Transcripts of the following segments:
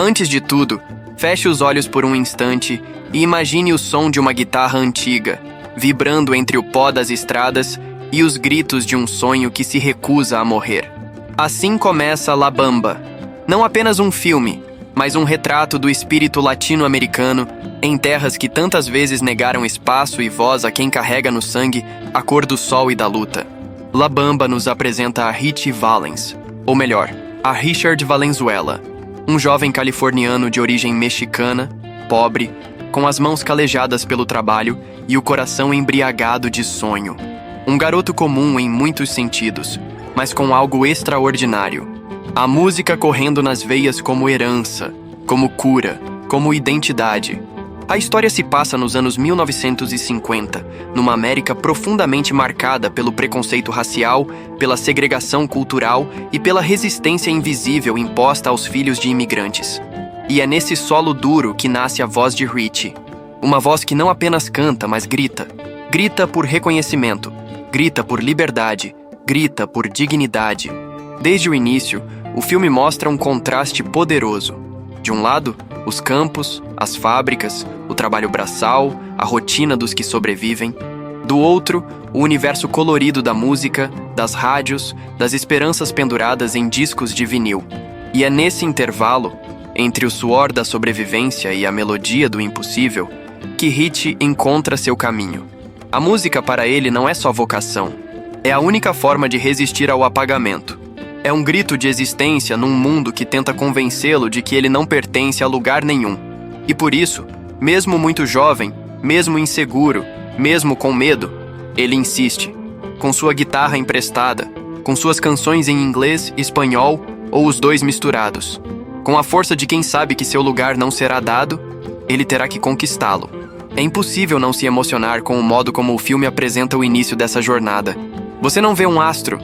Antes de tudo, feche os olhos por um instante e imagine o som de uma guitarra antiga, vibrando entre o pó das estradas e os gritos de um sonho que se recusa a morrer. Assim começa La Bamba, não apenas um filme, mas um retrato do espírito latino-americano em terras que tantas vezes negaram espaço e voz a quem carrega no sangue a cor do sol e da luta. La Bamba nos apresenta a Richie Valens, ou melhor, a Richard Valenzuela, um jovem californiano de origem mexicana, pobre, com as mãos calejadas pelo trabalho e o coração embriagado de sonho. Um garoto comum em muitos sentidos, mas com algo extraordinário. A música correndo nas veias como herança, como cura, como identidade. A história se passa nos anos 1950, numa América profundamente marcada pelo preconceito racial, pela segregação cultural e pela resistência invisível imposta aos filhos de imigrantes. E é nesse solo duro que nasce a voz de Richie. Uma voz que não apenas canta, mas grita. Grita por reconhecimento, grita por liberdade, grita por dignidade. Desde o início, o filme mostra um contraste poderoso. De um lado, os campos, as fábricas, o trabalho braçal, a rotina dos que sobrevivem. Do outro, o universo colorido da música, das rádios, das esperanças penduradas em discos de vinil. E é nesse intervalo, entre o suor da sobrevivência e a melodia do impossível, que Richie encontra seu caminho. A música para ele não é só vocação. É a única forma de resistir ao apagamento. É um grito de existência num mundo que tenta convencê-lo de que ele não pertence a lugar nenhum. E por isso, mesmo muito jovem, mesmo inseguro, mesmo com medo, ele insiste. Com sua guitarra emprestada, com suas canções em inglês, espanhol ou os dois misturados. Com a força de quem sabe que seu lugar não será dado, ele terá que conquistá-lo. É impossível não se emocionar com o modo como o filme apresenta o início dessa jornada. Você não vê um astro.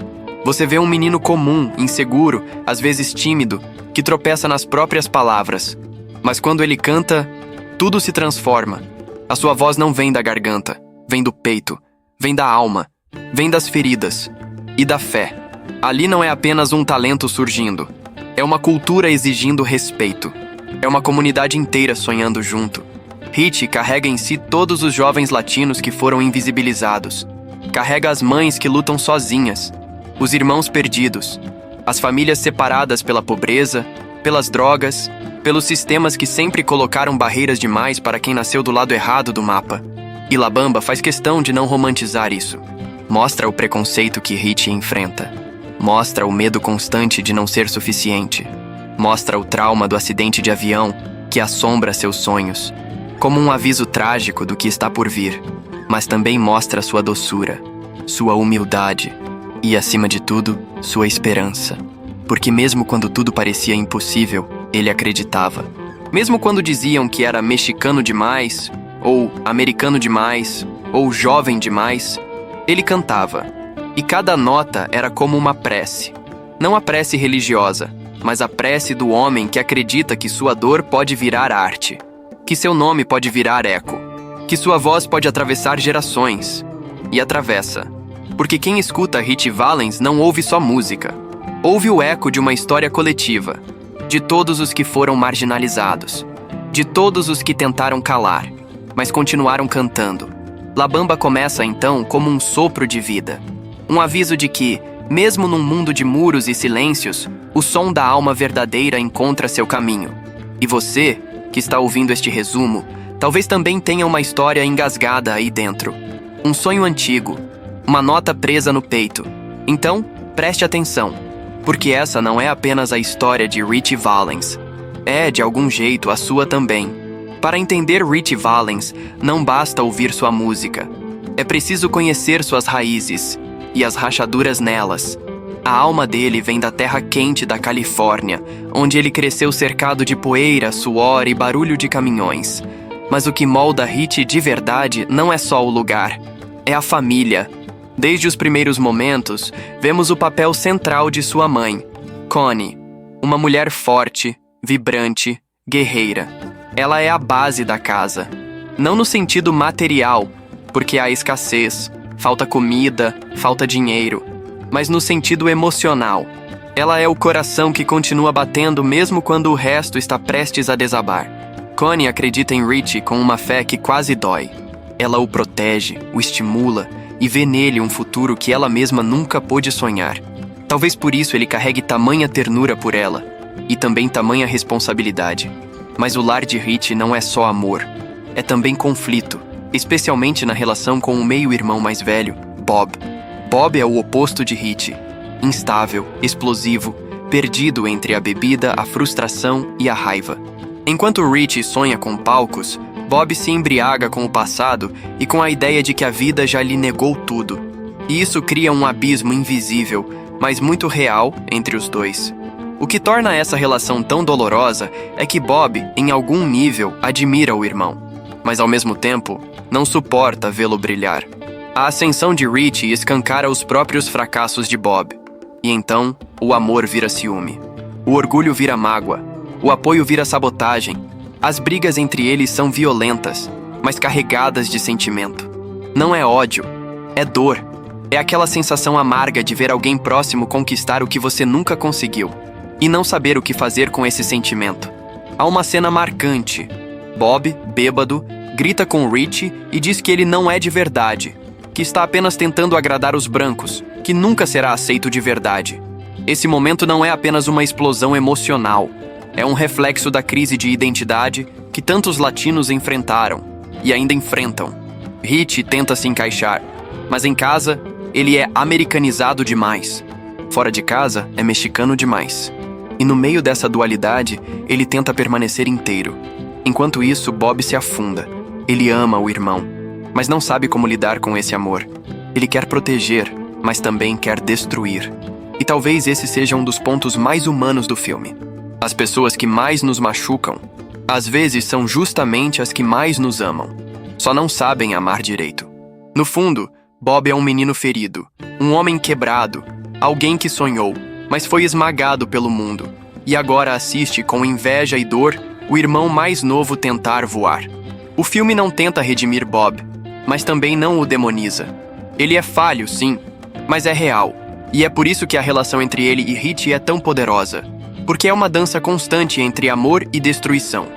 Você vê um menino comum, inseguro, às vezes tímido, que tropeça nas próprias palavras. Mas quando ele canta, tudo se transforma. A sua voz não vem da garganta, vem do peito, vem da alma, vem das feridas e da fé. Ali não é apenas um talento surgindo. É uma cultura exigindo respeito. É uma comunidade inteira sonhando junto. Richie carrega em si todos os jovens latinos que foram invisibilizados. Carrega as mães que lutam sozinhas, os irmãos perdidos, as famílias separadas pela pobreza, pelas drogas, pelos sistemas que sempre colocaram barreiras demais para quem nasceu do lado errado do mapa. E La Bamba faz questão de não romantizar isso. Mostra o preconceito que Richie enfrenta. Mostra o medo constante de não ser suficiente. Mostra o trauma do acidente de avião que assombra seus sonhos, como um aviso trágico do que está por vir. Mas também mostra sua doçura, sua humildade e, acima de tudo, sua esperança. Porque mesmo quando tudo parecia impossível, ele acreditava. Mesmo quando diziam que era mexicano demais, ou americano demais, ou jovem demais, ele cantava. E cada nota era como uma prece. Não a prece religiosa, mas a prece do homem que acredita que sua dor pode virar arte, que seu nome pode virar eco, que sua voz pode atravessar gerações. E atravessa. Porque quem escuta Richie Valens não ouve só música. Ouve o eco de uma história coletiva, de todos os que foram marginalizados, de todos os que tentaram calar, mas continuaram cantando. La Bamba começa então como um sopro de vida. Um aviso de que, mesmo num mundo de muros e silêncios, o som da alma verdadeira encontra seu caminho. E você, que está ouvindo este resumo, talvez também tenha uma história engasgada aí dentro. Um sonho antigo, uma nota presa no peito. Então, preste atenção, porque essa não é apenas a história de Richie Valens. É, de algum jeito, a sua também. Para entender Richie Valens, não basta ouvir sua música. É preciso conhecer suas raízes e as rachaduras nelas. A alma dele vem da terra quente da Califórnia, onde ele cresceu cercado de poeira, suor e barulho de caminhões. Mas o que molda Richie de verdade não é só o lugar, é a família. Desde os primeiros momentos, vemos o papel central de sua mãe, Connie, uma mulher forte, vibrante, guerreira. Ela é a base da casa, não no sentido material, porque há escassez, falta comida, falta dinheiro, mas no sentido emocional. Ela é o coração que continua batendo mesmo quando o resto está prestes a desabar. Connie acredita em Richie com uma fé que quase dói. Ela o protege, o estimula e vê nele um futuro que ela mesma nunca pôde sonhar. Talvez por isso ele carregue tamanha ternura por ela e também tamanha responsabilidade. Mas o lar de Richie não é só amor, é também conflito, especialmente na relação com o meio-irmão mais velho, Bob. Bob é o oposto de Richie, instável, explosivo, perdido entre a bebida, a frustração e a raiva. Enquanto Richie sonha com palcos, Bob se embriaga com o passado e com a ideia de que a vida já lhe negou tudo. E isso cria um abismo invisível, mas muito real, entre os dois. O que torna essa relação tão dolorosa é que Bob, em algum nível, admira o irmão, mas ao mesmo tempo, não suporta vê-lo brilhar. A ascensão de Richie escancara os próprios fracassos de Bob. E então, o amor vira ciúme. O orgulho vira mágoa. O apoio vira sabotagem. As brigas entre eles são violentas, mas carregadas de sentimento. Não é ódio, é dor. É aquela sensação amarga de ver alguém próximo conquistar o que você nunca conseguiu e não saber o que fazer com esse sentimento. Há uma cena marcante. Bob, bêbado, grita com Richie e diz que ele não é de verdade, que está apenas tentando agradar os brancos, que nunca será aceito de verdade. Esse momento não é apenas uma explosão emocional, é um reflexo da crise de identidade que tantos latinos enfrentaram e ainda enfrentam. Richie tenta se encaixar, mas em casa, ele é americanizado demais. Fora de casa, é mexicano demais. E no meio dessa dualidade, ele tenta permanecer inteiro. Enquanto isso, Bob se afunda. Ele ama o irmão, mas não sabe como lidar com esse amor. Ele quer proteger, mas também quer destruir. E talvez esse seja um dos pontos mais humanos do filme. As pessoas que mais nos machucam, às vezes são justamente as que mais nos amam. Só não sabem amar direito. No fundo, Bob é um menino ferido, um homem quebrado, alguém que sonhou, mas foi esmagado pelo mundo, e agora assiste com inveja e dor o irmão mais novo tentar voar. O filme não tenta redimir Bob, mas também não o demoniza. Ele é falho, sim, mas é real, e é por isso que a relação entre ele e Richie é tão poderosa, porque é uma dança constante entre amor e destruição,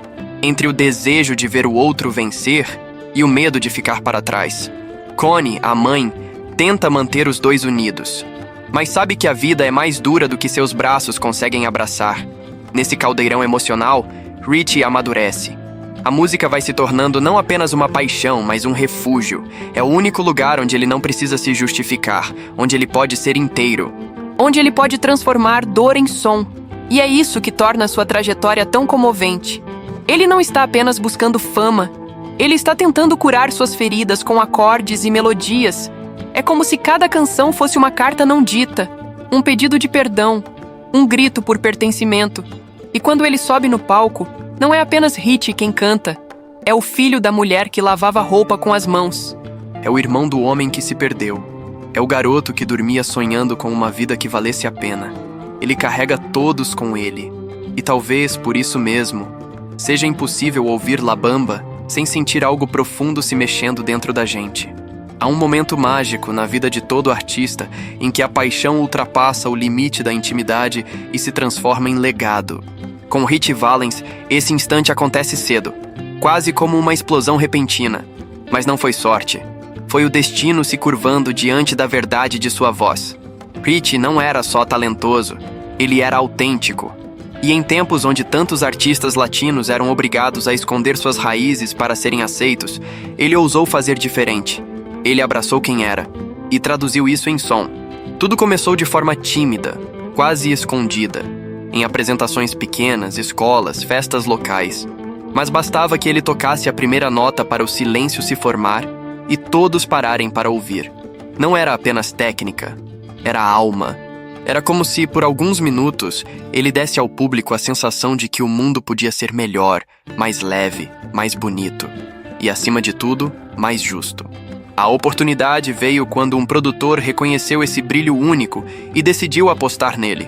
entre o desejo de ver o outro vencer e o medo de ficar para trás. Connie, a mãe, tenta manter os dois unidos, mas sabe que a vida é mais dura do que seus braços conseguem abraçar. Nesse caldeirão emocional, Richie amadurece. A música vai se tornando não apenas uma paixão, mas um refúgio. É o único lugar onde ele não precisa se justificar, onde ele pode ser inteiro. Onde ele pode transformar dor em som. E é isso que torna sua trajetória tão comovente. Ele não está apenas buscando fama. Ele está tentando curar suas feridas com acordes e melodias. É como se cada canção fosse uma carta não dita, um pedido de perdão, um grito por pertencimento. E quando ele sobe no palco, não é apenas Richie quem canta. É o filho da mulher que lavava roupa com as mãos. É o irmão do homem que se perdeu. É o garoto que dormia sonhando com uma vida que valesse a pena. Ele carrega todos com ele. E talvez, por isso mesmo, seja impossível ouvir La Bamba sem sentir algo profundo se mexendo dentro da gente. Há um momento mágico na vida de todo artista em que a paixão ultrapassa o limite da intimidade e se transforma em legado. Com Richie Valens, esse instante acontece cedo, quase como uma explosão repentina. Mas não foi sorte. Foi o destino se curvando diante da verdade de sua voz. Richie não era só talentoso, ele era autêntico. E em tempos onde tantos artistas latinos eram obrigados a esconder suas raízes para serem aceitos, ele ousou fazer diferente. Ele abraçou quem era e traduziu isso em som. Tudo começou de forma tímida, quase escondida, em apresentações pequenas, escolas, festas locais. Mas bastava que ele tocasse a primeira nota para o silêncio se formar e todos pararem para ouvir. Não era apenas técnica, era alma. Era como se, por alguns minutos, ele desse ao público a sensação de que o mundo podia ser melhor, mais leve, mais bonito e, acima de tudo, mais justo. A oportunidade veio quando um produtor reconheceu esse brilho único e decidiu apostar nele.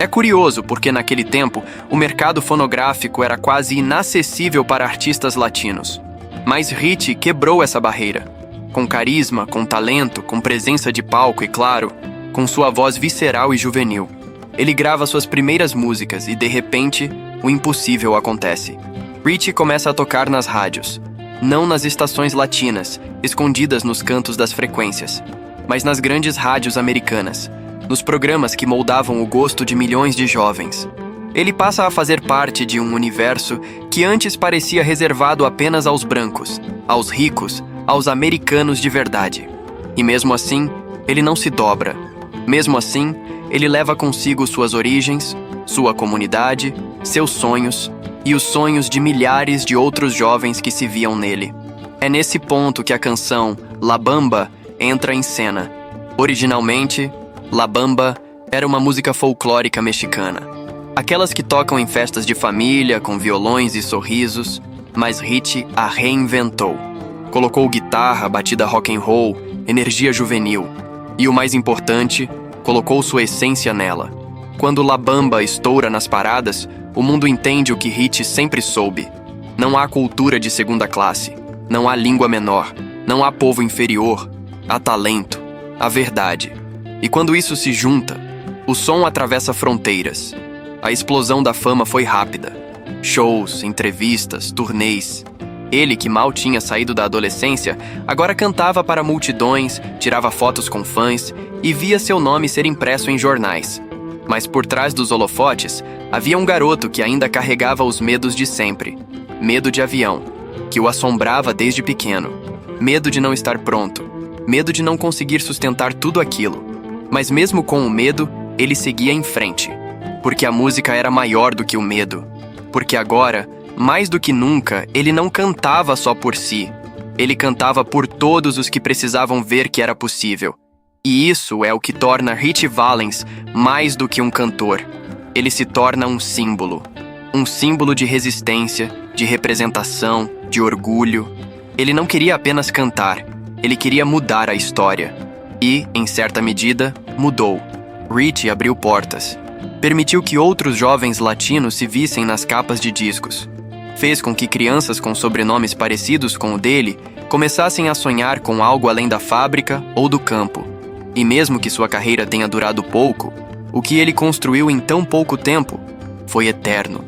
É curioso porque naquele tempo o mercado fonográfico era quase inacessível para artistas latinos. Mas Richie quebrou essa barreira. Com carisma, com talento, com presença de palco e, claro, com sua voz visceral e juvenil. Ele grava suas primeiras músicas e, de repente, o impossível acontece. Ritchie começa a tocar nas rádios, não nas estações latinas, escondidas nos cantos das frequências, mas nas grandes rádios americanas, nos programas que moldavam o gosto de milhões de jovens. Ele passa a fazer parte de um universo que antes parecia reservado apenas aos brancos, aos ricos, aos americanos de verdade. E mesmo assim, ele não se dobra. Mesmo assim, ele leva consigo suas origens, sua comunidade, seus sonhos e os sonhos de milhares de outros jovens que se viam nele. É nesse ponto que a canção La Bamba entra em cena. Originalmente, La Bamba era uma música folclórica mexicana. Aquelas que tocam em festas de família, com violões e sorrisos, mas Ritchie a reinventou. Colocou guitarra, batida rock and roll, energia juvenil. E o mais importante, colocou sua essência nela. Quando La Bamba estoura nas paradas, o mundo entende o que Ritchie sempre soube. Não há cultura de segunda classe, não há língua menor, não há povo inferior, há talento, há verdade. E quando isso se junta, o som atravessa fronteiras. A explosão da fama foi rápida. Shows, entrevistas, turnês. Ele, que mal tinha saído da adolescência, agora cantava para multidões, tirava fotos com fãs e via seu nome ser impresso em jornais. Mas por trás dos holofotes, havia um garoto que ainda carregava os medos de sempre. Medo de avião, que o assombrava desde pequeno. Medo de não estar pronto. Medo de não conseguir sustentar tudo aquilo. Mas mesmo com o medo, ele seguia em frente. Porque a música era maior do que o medo. Porque agora, mais do que nunca, ele não cantava só por si. Ele cantava por todos os que precisavam ver que era possível. E isso é o que torna Ritchie Valens mais do que um cantor. Ele se torna um símbolo. Um símbolo de resistência, de representação, de orgulho. Ele não queria apenas cantar, ele queria mudar a história. E, em certa medida, mudou. Ritchie abriu portas. Permitiu que outros jovens latinos se vissem nas capas de discos. Fez com que crianças com sobrenomes parecidos com o dele começassem a sonhar com algo além da fábrica ou do campo. E mesmo que sua carreira tenha durado pouco, o que ele construiu em tão pouco tempo foi eterno.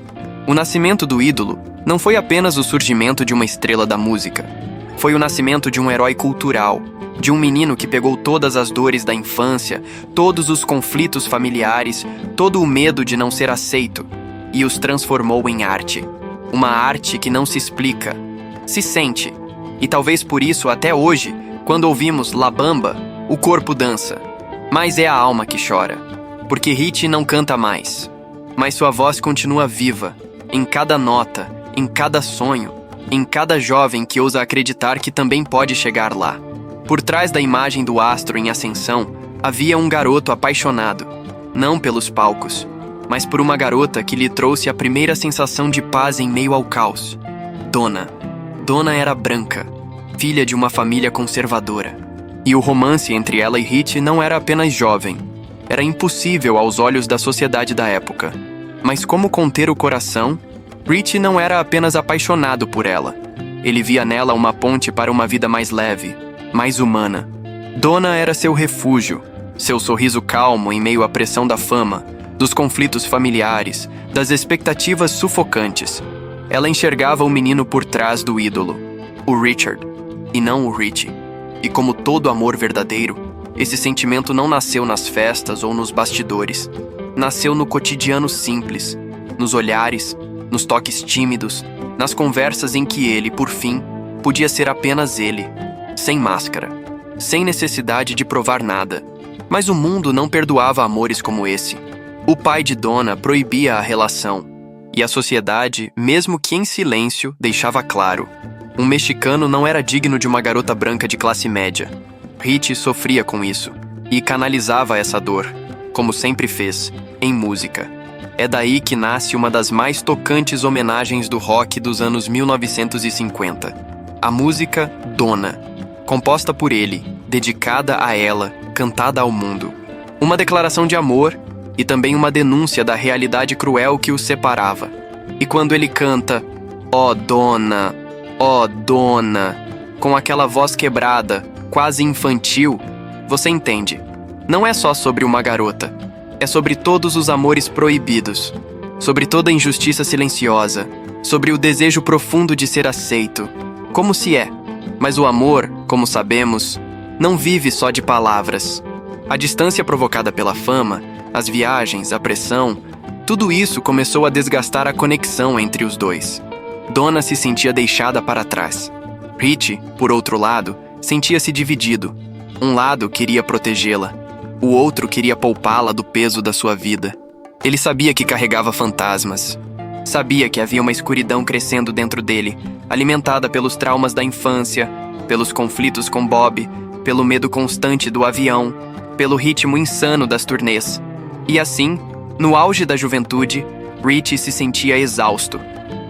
O nascimento do ídolo não foi apenas o surgimento de uma estrela da música. Foi o nascimento de um herói cultural, de um menino que pegou todas as dores da infância, todos os conflitos familiares, todo o medo de não ser aceito, e os transformou em arte. Uma arte que não se explica, se sente. E talvez por isso, até hoje, quando ouvimos La Bamba, o corpo dança. Mas é a alma que chora. Porque Ritchie não canta mais. Mas sua voz continua viva, em cada nota, em cada sonho, em cada jovem que ousa acreditar que também pode chegar lá. Por trás da imagem do astro em ascensão, havia um garoto apaixonado, não pelos palcos, mas por uma garota que lhe trouxe a primeira sensação de paz em meio ao caos. Donna. Donna era branca, filha de uma família conservadora. E o romance entre ela e Ritchie não era apenas jovem. Era impossível aos olhos da sociedade da época. Mas como conter o coração, Ritchie não era apenas apaixonado por ela. Ele via nela uma ponte para uma vida mais leve, mais humana. Donna era seu refúgio, seu sorriso calmo em meio à pressão da fama, dos conflitos familiares, das expectativas sufocantes. Ela enxergava o menino por trás do ídolo, o Richard, e não o Ritchie. E como todo amor verdadeiro, esse sentimento não nasceu nas festas ou nos bastidores. Nasceu no cotidiano simples, nos olhares, nos toques tímidos, nas conversas em que ele, por fim, podia ser apenas ele, sem máscara, sem necessidade de provar nada. Mas o mundo não perdoava amores como esse. O pai de Donna proibia a relação, e a sociedade, mesmo que em silêncio, deixava claro: um mexicano não era digno de uma garota branca de classe média. Ritchie sofria com isso, e canalizava essa dor, como sempre fez, em música. É daí que nasce uma das mais tocantes homenagens do rock dos anos 1950. A música Donna, composta por ele, dedicada a ela, cantada ao mundo. Uma declaração de amor e também uma denúncia da realidade cruel que os separava. E quando ele canta "Oh Donna, oh Donna", com aquela voz quebrada, quase infantil, você entende. Não é só sobre uma garota. É sobre todos os amores proibidos, sobre toda injustiça silenciosa, sobre o desejo profundo de ser aceito, como se é. Mas o amor, como sabemos, não vive só de palavras. A distância provocada pela fama, as viagens, a pressão, tudo isso começou a desgastar a conexão entre os dois. Donna se sentia deixada para trás. Richie, por outro lado, sentia-se dividido. Um lado queria protegê-la, o outro queria poupá-la do peso da sua vida. Ele sabia que carregava fantasmas. Sabia que havia uma escuridão crescendo dentro dele, alimentada pelos traumas da infância, pelos conflitos com Bob, pelo medo constante do avião, pelo ritmo insano das turnês. E assim, no auge da juventude, Richie se sentia exausto.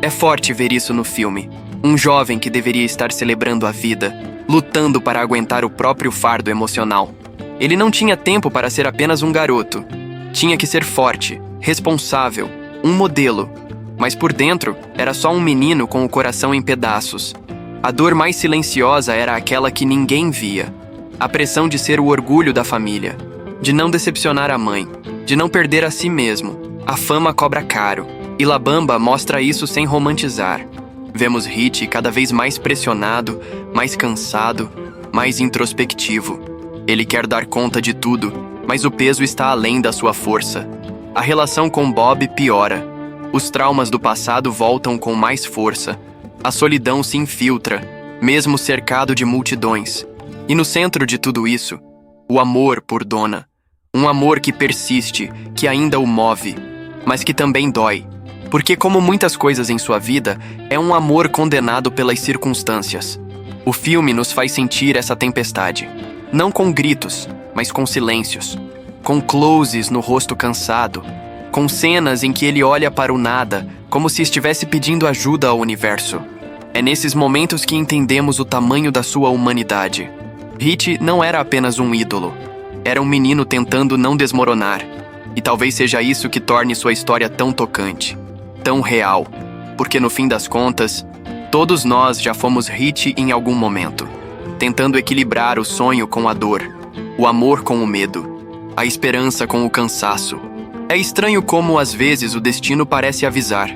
É forte ver isso no filme. Um jovem que deveria estar celebrando a vida, lutando para aguentar o próprio fardo emocional. Ele não tinha tempo para ser apenas um garoto. Tinha que ser forte, responsável, um modelo. Mas por dentro, era só um menino com o coração em pedaços. A dor mais silenciosa era aquela que ninguém via. A pressão de ser o orgulho da família, de não decepcionar a mãe, de não perder a si mesmo. A fama cobra caro, e La Bamba mostra isso sem romantizar. Vemos Richie cada vez mais pressionado, mais cansado, mais introspectivo. Ele quer dar conta de tudo, mas o peso está além da sua força. A relação com Bob piora. Os traumas do passado voltam com mais força. A solidão se infiltra, mesmo cercado de multidões. E no centro de tudo isso, o amor por Donna. Um amor que persiste, que ainda o move, mas que também dói. Porque, como muitas coisas em sua vida, é um amor condenado pelas circunstâncias. O filme nos faz sentir essa tempestade. Não com gritos, mas com silêncios. Com closes no rosto cansado. Com cenas em que ele olha para o nada, como se estivesse pedindo ajuda ao universo. É nesses momentos que entendemos o tamanho da sua humanidade. Richie não era apenas um ídolo. Era um menino tentando não desmoronar. E talvez seja isso que torne sua história tão tocante, tão real. Porque no fim das contas, todos nós já fomos Richie em algum momento, tentando equilibrar o sonho com a dor, o amor com o medo, a esperança com o cansaço. É estranho como às vezes o destino parece avisar.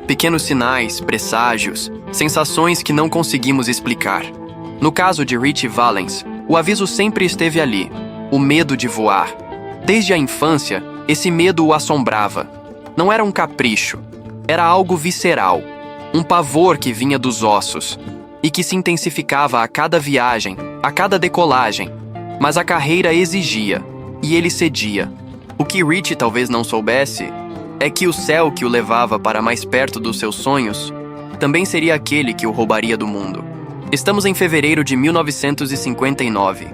Pequenos sinais, presságios, sensações que não conseguimos explicar. No caso de Richie Valens, o aviso sempre esteve ali, o medo de voar. Desde a infância, esse medo o assombrava. Não era um capricho, era algo visceral, um pavor que vinha dos ossos e que se intensificava a cada viagem, a cada decolagem. Mas a carreira exigia, e ele cedia. O que Richie talvez não soubesse é que o céu que o levava para mais perto dos seus sonhos também seria aquele que o roubaria do mundo. Estamos em fevereiro de 1959.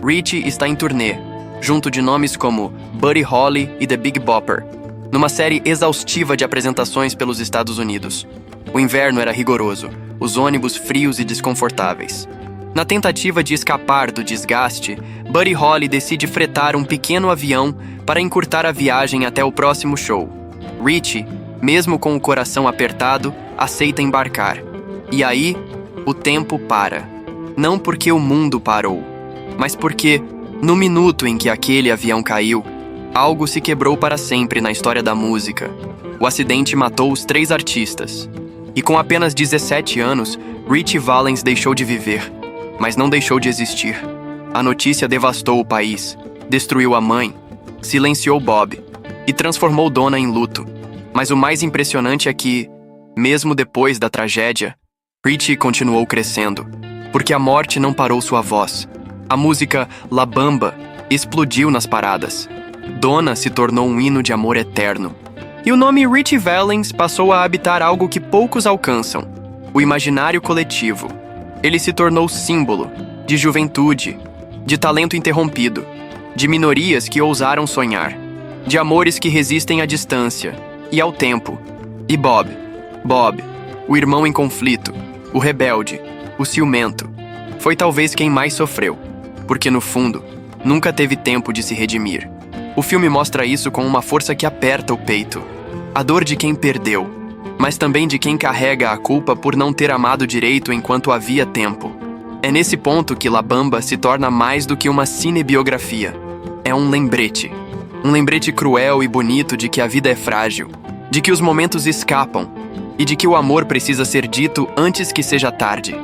Richie está em turnê, junto de nomes como Buddy Holly e The Big Bopper, numa série exaustiva de apresentações pelos Estados Unidos. O inverno era rigoroso, os ônibus frios e desconfortáveis. Na tentativa de escapar do desgaste, Buddy Holly decide fretar um pequeno avião para encurtar a viagem até o próximo show. Richie, mesmo com o coração apertado, aceita embarcar. E aí, o tempo para. Não porque o mundo parou, mas porque, no minuto em que aquele avião caiu, algo se quebrou para sempre na história da música. O acidente matou os 3 artistas. E com apenas 17 anos, Richie Valens deixou de viver, mas não deixou de existir. A notícia devastou o país, destruiu a mãe, silenciou Bob e transformou Donna em luto. Mas o mais impressionante é que, mesmo depois da tragédia, Richie continuou crescendo, porque a morte não parou sua voz. A música La Bamba explodiu nas paradas. Donna se tornou um hino de amor eterno. E o nome Richie Valens passou a habitar algo que poucos alcançam: o imaginário coletivo. Ele se tornou símbolo de juventude, de talento interrompido, de minorias que ousaram sonhar, de amores que resistem à distância e ao tempo. E Bob, o irmão em conflito, o rebelde, o ciumento, foi talvez quem mais sofreu, porque no fundo, nunca teve tempo de se redimir. O filme mostra isso com uma força que aperta o peito. A dor de quem perdeu, mas também de quem carrega a culpa por não ter amado direito enquanto havia tempo. É nesse ponto que La Bamba se torna mais do que uma cinebiografia. É um lembrete. Um lembrete cruel e bonito de que a vida é frágil, de que os momentos escapam e de que o amor precisa ser dito antes que seja tarde.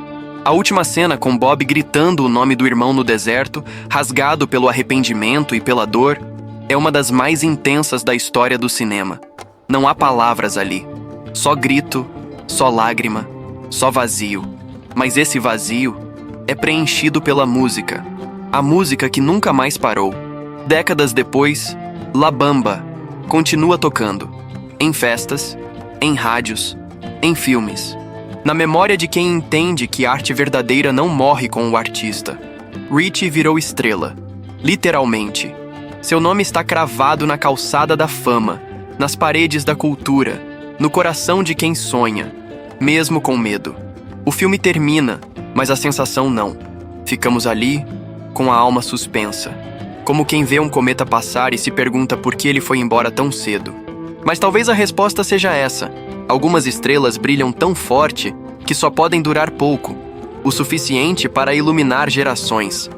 A última cena, com Bob gritando o nome do irmão no deserto, rasgado pelo arrependimento e pela dor, é uma das mais intensas da história do cinema. Não há palavras ali. Só grito, só lágrima, só vazio. Mas esse vazio é preenchido pela música. A música que nunca mais parou. Décadas depois, La Bamba continua tocando. Em festas, em rádios, em filmes. Na memória de quem entende que a arte verdadeira não morre com o artista. Ritchie virou estrela. Literalmente. Seu nome está cravado na calçada da fama, nas paredes da cultura, no coração de quem sonha, mesmo com medo. O filme termina, mas a sensação não. Ficamos ali, com a alma suspensa, como quem vê um cometa passar e se pergunta por que ele foi embora tão cedo. Mas talvez a resposta seja essa. Algumas estrelas brilham tão forte que só podem durar pouco, o suficiente para iluminar gerações.